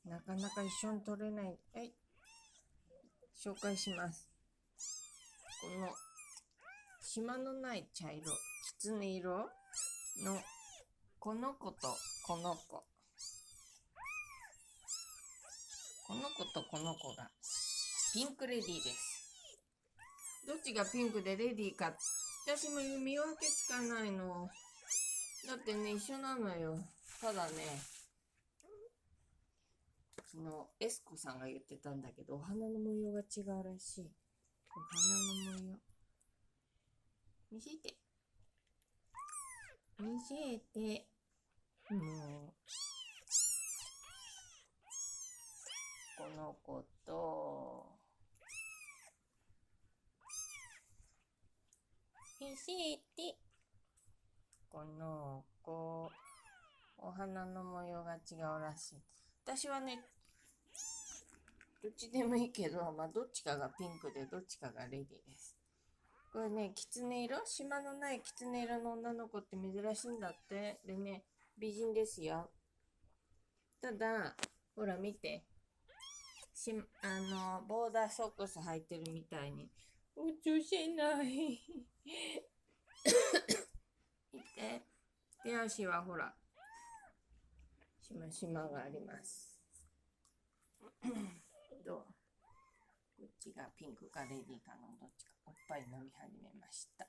なかなか一緒に取れない。はい。紹介します。この、島のない茶色、きつね色の、この子とこの子。この子とこの子が、ピンクレディーです。どっちがピンクでレディーか、私も見分けつかないの。だってね、一緒なのよ。ただね、昨日、エスコさんが言ってたんだけど、お花の模様が違うらしい。お花の模様。見せて。見せて。もう、この子と、見せて。この子、お花の模様が違うらしい。私はね、どっちでもいいけど、まあ、どっちかがピンクで、どっちかがレディーです。これね、きつね色、島のないきつね色の女の子って珍しいんだって。でね、美人ですよ。ただ、ほら見て。ボーダーソックス履いてるみたいに、映せない。見て。手足はほら、しましまがあります。どうこっちがピンクかレディーかのどっちかおっぱい飲み始めました。